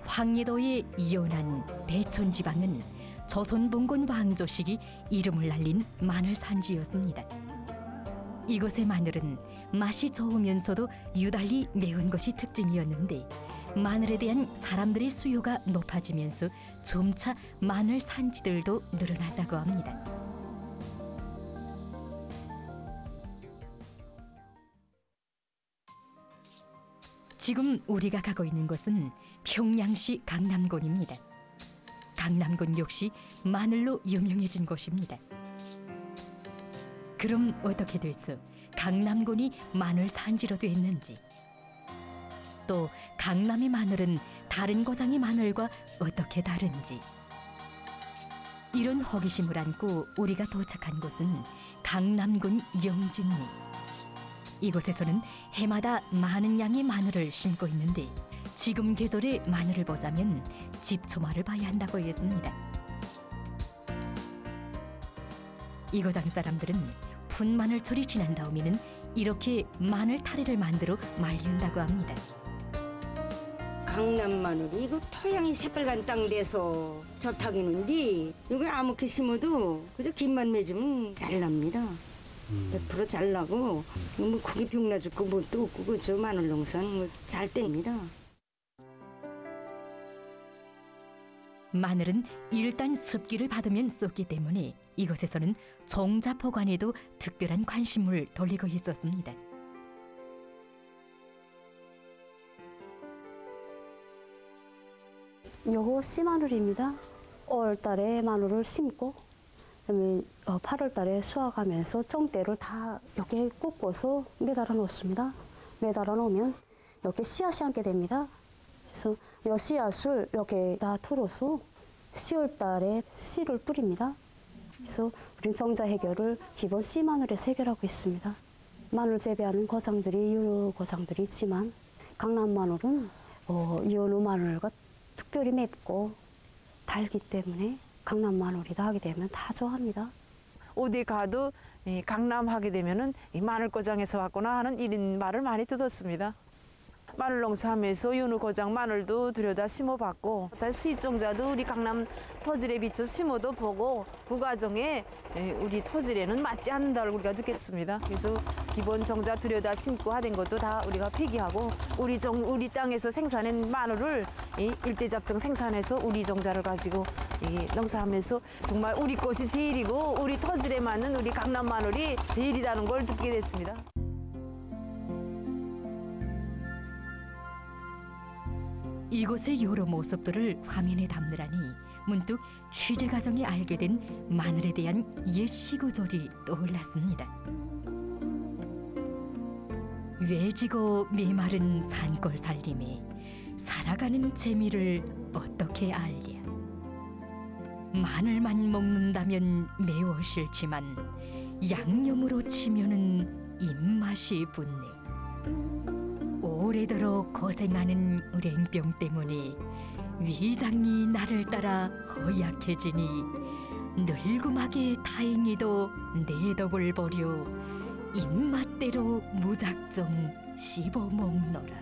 황해도의 연안, 배촌 지방은 조선봉건 왕조 시기 이름을 날린 마늘 산지였습니다. 이곳의 마늘은 맛이 좋으면서도 유달리 매운 것이 특징이었는데 마늘에 대한 사람들의 수요가 높아지면서 점차 마늘 산지들도 늘어났다고 합니다. 지금 우리가 가고 있는 곳은 평양시 강남군입니다. 강남군 역시 마늘로 유명해진 곳입니다. 그럼 어떻게 돼서 강남군이 마늘 산지로 됐는지, 또 강남의 마늘은 다른 고장의 마늘과 어떻게 다른지, 이런 호기심을 안고 우리가 도착한 곳은 강남군 영진리. 이곳에서는 해마다 많은 양의 마늘을 심고 있는데 지금 계절의 마늘을 보자면 집초마를 봐야 한다고 했습니다. 이 고장 사람들은 분마늘철이 지난 다음에는 이렇게 마늘 타래를 만들어 말린다고 합니다.
강남 마늘이 이거 토양이 새빨간 땅 돼서 좋다기는데 이거 아무렇게 심어도 그저 김만 맺으면 잘 납니다. 100% 잘 나고 뭐 크게 병나 죽고 뭣도 없고 그저 마늘 농사는 잘 뗍니다.
마늘은 일단 습기를 받으면 썩기 때문에 이곳에서는 종자 보관에도 특별한 관심을 돌리고 있었습니다.
요거 씨마늘입니다. 5월달에 마늘을 심고 그다음에 8월달에 수확하면서 정대를 다 이렇게 꽂고서 매달아 놓습니다. 매달아 놓으면 이렇게 씨앗이 함께 됩니다. 그래서 이 씨앗을 이렇게 다 털어서 10월달에 씨를 뿌립니다. 그래서 우리는 정자 해결을 기본 씨마늘에서 해결하고 있습니다. 마늘 재배하는 고장들이 여러 고장들이 있지만 강남 마늘은 연어 마늘과 특별히 맵고 달기 때문에 강남 마늘이다 하게 되면 다 좋아합니다.
어디 가도 강남 하게 되면은 이 마늘 고장에서 왔구나 하는 이런 말을 많이 듣었습니다. 마늘 농사하면서 연어 고장 마늘도 들여다 심어봤고 수입종자도 우리 강남 토질에 비춰 심어도 보고 그 과정에 우리 토질에는 맞지 않는다고 우리가 느꼈습니다. 그래서 기본 종자 들여다 심고 하던 것도 다 우리가 폐기하고 우리 땅에서 생산한 마늘을 일대잡종 생산해서 우리 종자를 가지고 농사하면서 정말 우리 것이 제일이고 우리 토질에 맞는 우리 강남 마늘이 제일이라는 걸 느끼게 됐습니다.
이곳의 여러 모습들을 화면에 담느라니 문득 취재 과정에 알게 된 마늘에 대한 옛 시구절이 떠올랐습니다. 외지고 메마른 산골 살림에 살아가는 재미를 어떻게 알랴. 마늘만 먹는다면 매워 싫지만 양념으로 치면은 입맛이 붙네. 오래도록 고생하는 우랭병 때문에 위장이 나를 따라 허약해지니 늙음하게 다행히도 내 덕을 보려 입맛대로 무작정 씹어먹노라.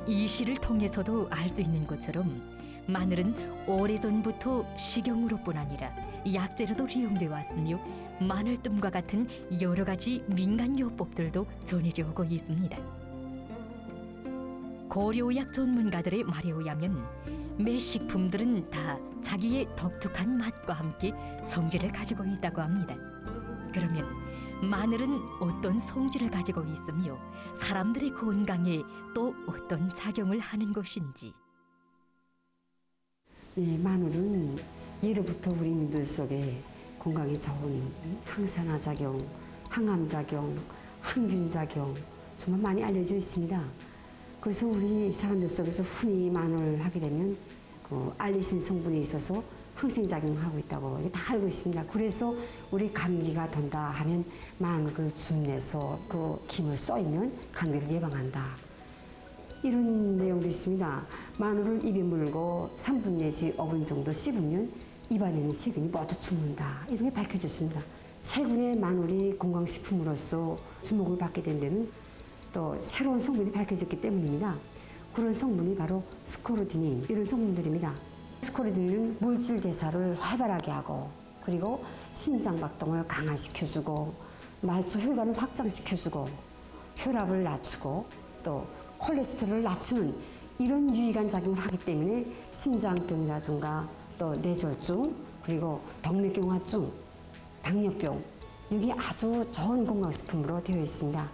이 시를 통해서도 알 수 있는 것처럼 마늘은 오래전부터 식용으로뿐 아니라 약재로도 이용되어 왔으며 마늘뜸과 같은 여러 가지 민간요법들도 전해져 오고 있습니다. 고려의학 전문가들의 말에 의하면 매 식품들은 다 자기의 독특한 맛과 함께 성질을 가지고 있다고 합니다. 그러면 마늘은 어떤 성질을 가지고 있으며 사람들의 건강에 또 어떤 작용을 하는 것인지.
네, 마늘은 예로부터 우리 민들 속에 건강에 좋은 항산화작용, 항암작용, 항균작용 정말 많이 알려져 있습니다. 그래서 우리 사람들 속에서 흔히 마늘을 하게 되면 그 알리신 성분이 있어서 항생작용하고 있다고 다 알고 있습니다. 그래서 우리 감기가 돈다 하면 마늘을 줌 내서 그 김을 쏘이면 감기를 예방한다. 이런 내용도 있습니다. 마늘을 입에 물고 3분 내지 5분 정도 씹으면 입안에 있는 세균이 모두 죽는다. 이런 게 밝혀졌습니다. 최근에 마늘이 건강식품으로서 주목을 받게 된 데는 또 새로운 성분이 밝혀졌기 때문입니다. 그런 성분이 바로 스코르디닌 이런 성분들입니다. 스코르디닌은 물질 대사를 활발하게 하고 그리고 심장박동을 강화시켜주고 말초 혈관을 확장시켜주고 혈압을 낮추고 또 콜레스테롤을 낮추는 이런 유익한 작용을 하기 때문에 심장병이라든가 또 뇌졸중 그리고 동맥경화증, 당뇨병 여기 아주 좋은 건강식품으로 되어 있습니다.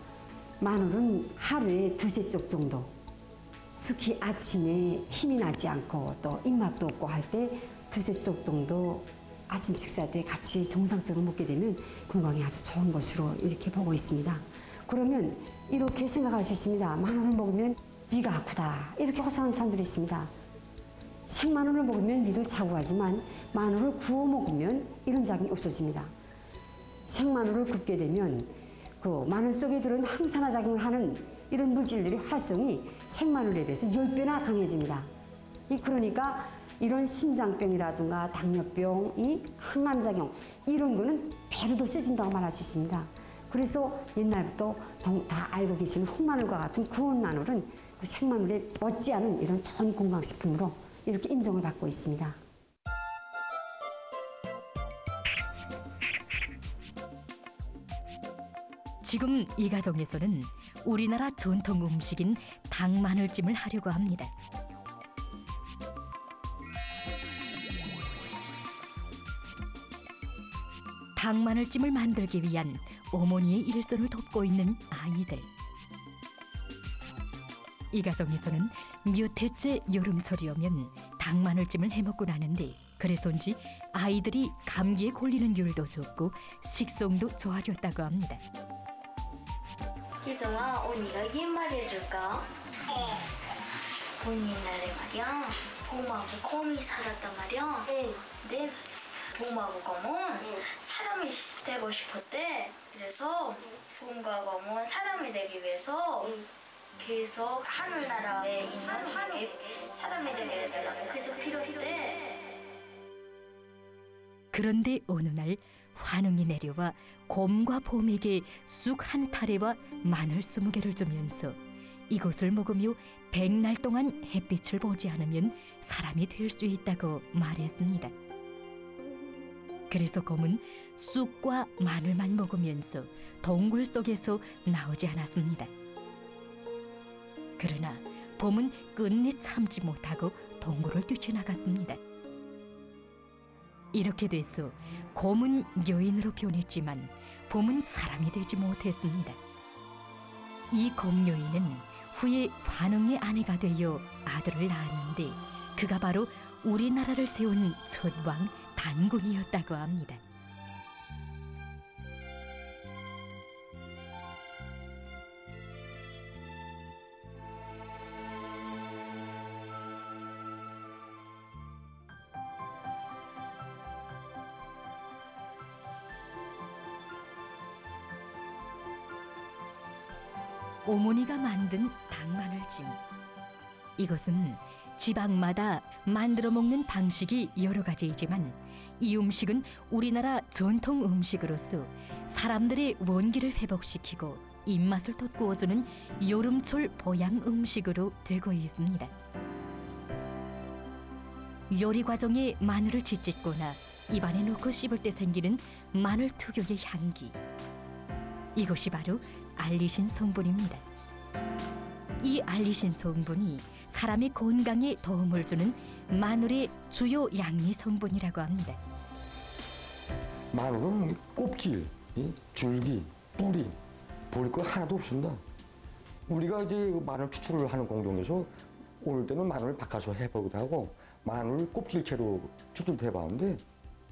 마늘은 하루에 2~3쪽 정도 특히 아침에 힘이 나지 않고 또 입맛도 없고 할 때 2~3쪽 정도 아침 식사 때 같이 정상적으로 먹게 되면 건강에 아주 좋은 것으로 이렇게 보고 있습니다. 그러면 이렇게 생각할 수 있습니다. 마늘을 먹으면 위가 아프다 이렇게 호소하는 사람들이 있습니다. 생마늘을 먹으면 위를 차고 하지만 마늘을 구워 먹으면 이런 작용이 없어집니다. 생마늘을 굽게 되면 그 마늘 속에 들은 항산화 작용을 하는 이런 물질들의 활성이 생마늘에 비해서 10배나 강해집니다. 그러니까 이런 심장병이라든가 당뇨병, 항암작용 이런 거는 배로 더 세진다고 말할 수 있습니다. 그래서 옛날부터 다 알고 계시는 흑마늘과 같은 구운 마늘은 그 생마늘에 못지않은 이런 좋은 건강식품으로 이렇게 인정을 받고 있습니다.
지금 이 가정에서는 우리나라 전통 음식인 닭마늘찜을 하려고 합니다. 닭마늘찜을 만들기 위한 어머니의 일손을 돕고 있는 아이들. 이 가정에서는 몇 해째 여름철이 오면 닭마늘찜을 해먹고 나는데 그래서인지 아이들이 감기에 걸리는 율도 좋고 식성도 좋아졌다고 합니다.
희정아, 언니가 이말 해줄까? 언니 옛날에 말이야 봄하고 곰이 살았단 말이야. 근데 봄하고 곰은 사람이 되고 싶었대. 그래서 봄과 곰은 사람이 되기 위해서 계속 하늘나라에 있는 하늘이 사람이 되기 위해서 계속 필요했대.
그런데 어느 날 환웅이 내려와 곰과 봄에게 쑥 한 타래와 마늘 20개를 주면서 이것을 먹으며 100날 동안 햇빛을 보지 않으면 사람이 될 수 있다고 말했습니다. 그래서 곰은 쑥과 마늘만 먹으면서 동굴 속에서 나오지 않았습니다. 그러나 봄은 끝내 참지 못하고 동굴을 뛰쳐나갔습니다. 이렇게 돼서 곰은 여인으로 변했지만 봄은 사람이 되지 못했습니다. 이 곰 여인은 후에 환웅의 아내가 되어 아들을 낳았는데 그가 바로 우리나라를 세운 첫 왕 단군이었다고 합니다. 어머니가 만든 닭마늘찜. 이것은 지방마다 만들어 먹는 방식이 여러 가지이지만 이 음식은 우리나라 전통 음식으로서 사람들의 원기를 회복시키고 입맛을 돋구어주는 여름철 보양 음식으로 되고 있습니다. 요리 과정에 마늘을 짓짓거나 입안에 넣고 씹을 때 생기는 마늘 특유의 향기. 이것이 바로 알리신 성분입니다. 이 알리신 성분이 사람의 건강에 도움을 주는 마늘의 주요 양리 성분이라고 합니다.
마늘은 껍질, 줄기, 뿌리 버릴 거 하나도 없습니다. 우리가 이제 마늘 추출을 하는 공정에서 오늘 때는 마늘을 바꿔서 해보기도 하고 마늘 껍질채로 추출도 해봤는데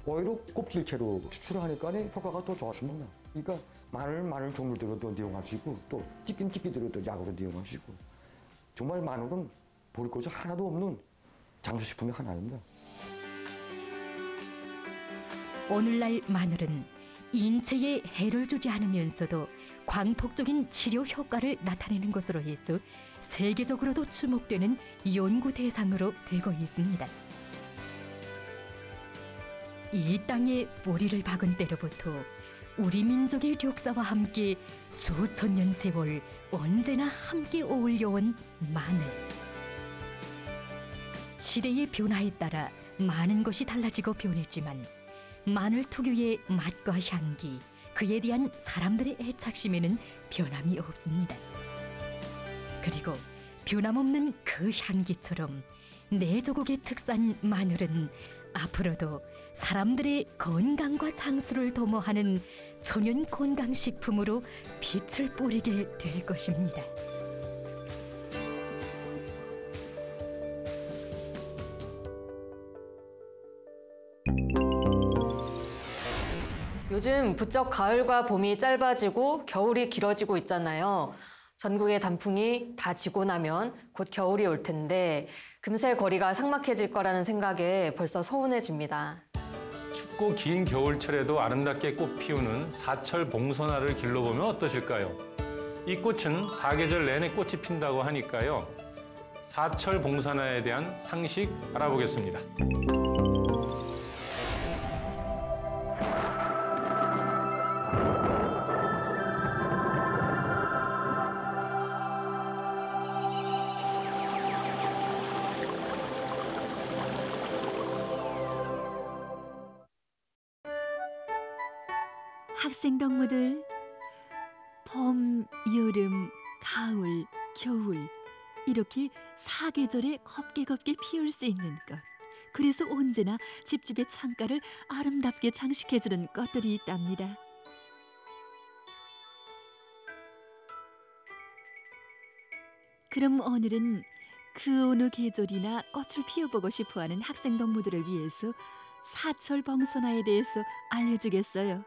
오히려 껍질채로 추출하니까 효과가 더 좋습니다. 그러니까 마늘 종류대로도 이용할 수 있고 또 찌개대로도 약으로 이용할 수 있고 정말 마늘은 버릴 것이 하나도 없는 장수식품의 하나입니다.
오늘날 마늘은 인체에 해를 주지 않으면서도 광폭적인 치료 효과를 나타내는 것으로 해서 세계적으로도 주목되는 연구 대상으로 되고 있습니다. 이 땅에 뿌리를 박은 때로부터 우리 민족의 역사와 함께 수천 년 세월 언제나 함께 어울려온 마늘. 시대의 변화에 따라 많은 것이 달라지고 변했지만 마늘 특유의 맛과 향기, 그에 대한 사람들의 애착심에는 변함이 없습니다. 그리고 변함없는 그 향기처럼 내 조국의 특산 마늘은 앞으로도 사람들의 건강과 장수를 도모하는 천연 건강식품으로 빛을 뿌리게 될 것입니다.
요즘 부쩍 가을과 봄이 짧아지고 겨울이 길어지고 있잖아요. 전국의 단풍이 다 지고 나면 곧 겨울이 올 텐데 금세 거리가 삭막해질 거라는 생각에 벌써 서운해집니다.
춥고 긴 겨울철에도 아름답게 꽃 피우는 사철 봉선화를 길러보면 어떠실까요? 이 꽃은 사계절 내내 꽃이 핀다고 하니까요. 사철 봉선화에 대한 상식 알아보겠습니다.
학생동무들, 봄, 여름, 가을, 겨울 이렇게 사계절에 곱게 피울 수 있는 꽃. 그래서 언제나 집집의 창가를 아름답게 장식해주는 꽃들이 있답니다. 그럼 오늘은 그 어느 계절이나 꽃을 피워보고 싶어하는 학생동무들을 위해서 사철 봉선화에 대해서 알려주겠어요.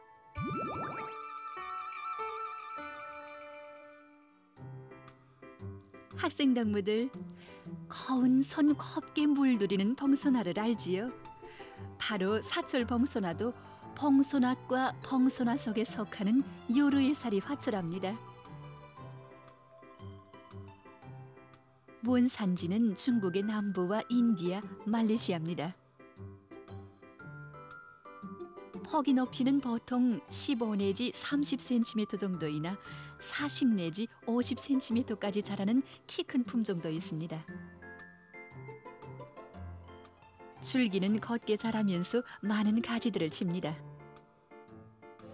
학생동무들, 거운 손 곱게 물들이는 봉선화를 알지요? 바로 사철 봉선화도 봉선화과 봉선화 속에 속하는 요르의 살이 화초랍니다. 원산지는 중국의 남부와 인디아, 말레이시아입니다. 폭이 높이는 보통 15 내지 30cm 정도이나 40 내지 50cm까지 자라는 키 큰 품종도 있습니다. 줄기는 걷게 자라면서 많은 가지들을 칩니다.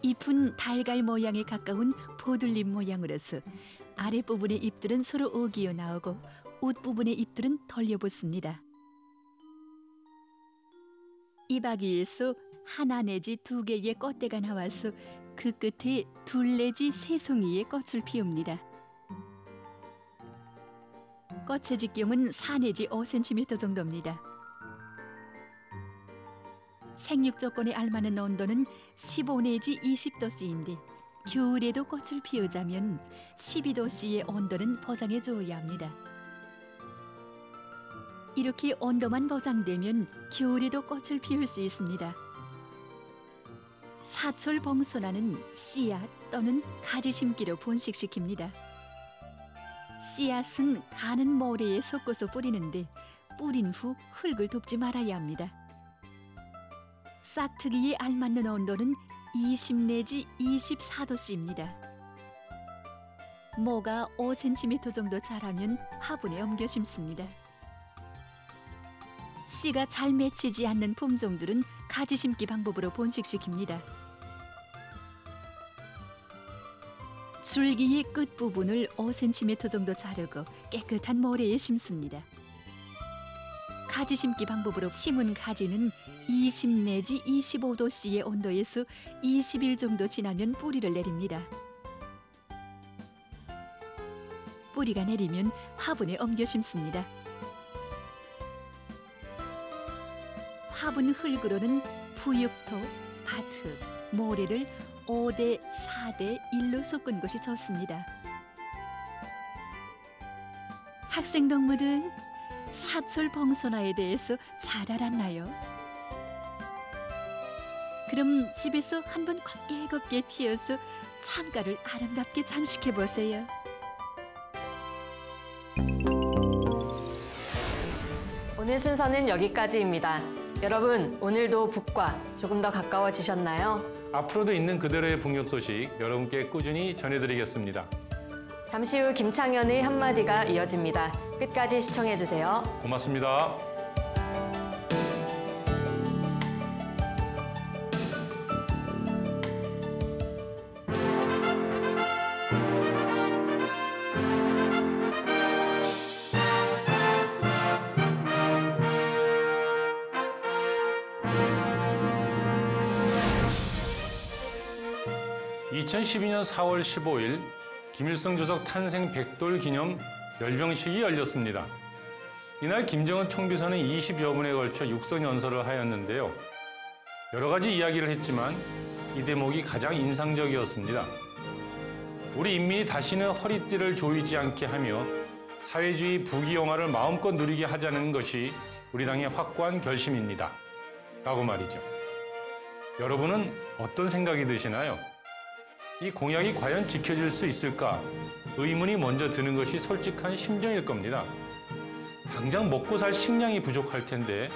잎은 달걀 모양에 가까운 보들잎 모양으로서 아랫부분의 잎들은 서로 어기어 나오고 웃부분의 잎들은 덜려붙습니다. 잎학 위에서 하나 내지 두 개의 꽃대가 나와서 그 끝에 둘 내지 세 송이의 꽃을 피웁니다. 꽃의 직경은 4 내지 5cm 정도입니다. 생육 조건에 알맞는 온도는 15 내지 20도씨인데 겨울에도 꽃을 피우자면 12도씨의 온도는 보장해 줘야 합니다. 이렇게 온도만 보장되면 겨울에도 꽃을 피울 수 있습니다. 사철 봉선화는 씨앗 또는 가지 심기로 번식시킵니다. 씨앗은 가는 모래에 섞어서 뿌리는데 뿌린 후 흙을 돕지 말아야 합니다. 싹트기에 알맞는 온도는 20 내지 24도씨입니다. 모가 5cm 정도 자라면 화분에 옮겨 심습니다. 씨가 잘 맺히지 않는 품종들은 가지 심기 방법으로 번식시킵니다. 줄기의 끝부분을 5cm 정도 자르고 깨끗한 모래에 심습니다. 가지 심기 방법으로 심은 가지는 20 내지 25도씨의 온도에서 20일 정도 지나면 뿌리를 내립니다. 뿌리가 내리면 화분에 옮겨 심습니다. 화분 흙으로는 부육토, 밭흙, 모래를 5대 4대 1로 섞은 것이 좋습니다. 학생 동무들, 사철 봉선화에 대해서 잘 알았나요? 그럼 집에서 한번 곱게 피워서 창가를 아름답게 장식해 보세요.
오늘 순서는 여기까지입니다. 여러분, 오늘도 북과 조금 더 가까워지셨나요?
앞으로도 있는 그대로의 북녘 소식 여러분께 꾸준히 전해드리겠습니다.
잠시 후 김창현의 한마디가 이어집니다. 끝까지 시청해주세요.
고맙습니다. (2012년 4월 15일) 김일성 주석 탄생 100돌 기념 열병식이 열렸습니다. 이날 김정은 총비서는 20여 분에 걸쳐 육선 연설을 하였는데요. 여러 가지 이야기를 했지만 이 대목이 가장 인상적이었습니다. 우리 인민이 다시는 허리띠를 조이지 않게 하며 사회주의 부귀영화를 마음껏 누리게 하자는 것이 우리 당의 확고한 결심입니다. 라고 말이죠. 여러분은 어떤 생각이 드시나요? 이 공약이 과연 지켜질 수 있을까? 의문이 먼저 드는 것이 솔직한 심정일 겁니다. 당장 먹고 살 식량이 부족할 텐데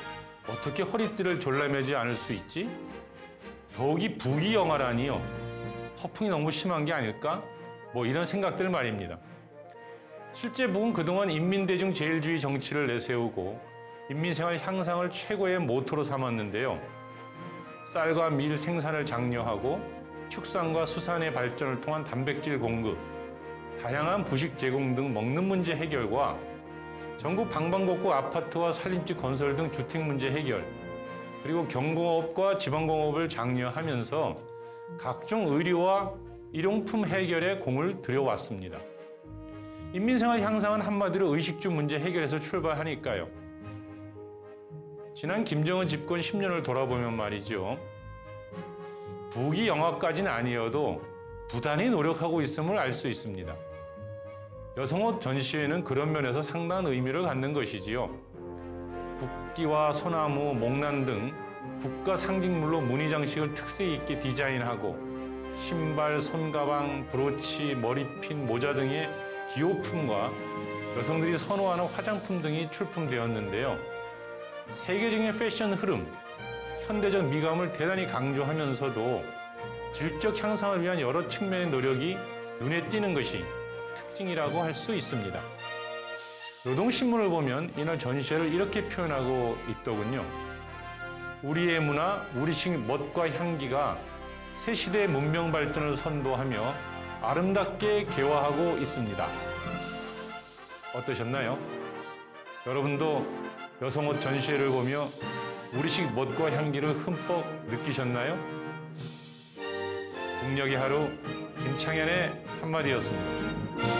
어떻게 허리띠를 졸라매지 않을 수 있지? 더욱이 부귀영화라니요. 허풍이 너무 심한 게 아닐까? 뭐 이런 생각들 말입니다. 실제 북은 그동안 인민대중 제일주의 정치를 내세우고 인민생활 향상을 최고의 모토로 삼았는데요. 쌀과 밀 생산을 장려하고 축산과 수산의 발전을 통한 단백질 공급, 다양한 부식 제공 등 먹는 문제 해결과 전국 방방곡곡 아파트와 산림집 건설 등 주택 문제 해결, 그리고 경공업과 지방공업을 장려하면서 각종 의료와 일용품 해결에 공을 들여왔습니다. 인민생활 향상은 한마디로 의식주 문제 해결에서 출발하니까요. 지난 김정은 집권 10년을 돌아보면 말이죠. 부귀영화까지는 아니어도 부단히 노력하고 있음을 알 수 있습니다. 여성옷 전시회는 그런 면에서 상당한 의미를 갖는 것이지요. 국기와 소나무, 목란 등 국가 상징물로 무늬 장식을 특색 있게 디자인하고 신발, 손가방, 브로치, 머리핀, 모자 등의 기호품과 여성들이 선호하는 화장품 등이 출품되었는데요. 세계적인 패션 흐름, 현대적 미감을 대단히 강조하면서도 질적 향상을 위한 여러 측면의 노력이 눈에 띄는 것이 특징이라고 할 수 있습니다. 노동신문을 보면 이날 전시회를 이렇게 표현하고 있더군요. 우리의 문화, 우리식 멋과 향기가 새 시대의 문명 발전을 선도하며 아름답게 개화하고 있습니다. 어떠셨나요? 여러분도 여성옷 전시회를 보며 우리식 멋과 향기를 흠뻑 느끼셨나요? 북녘의 하루, 김창현의 한마디였습니다.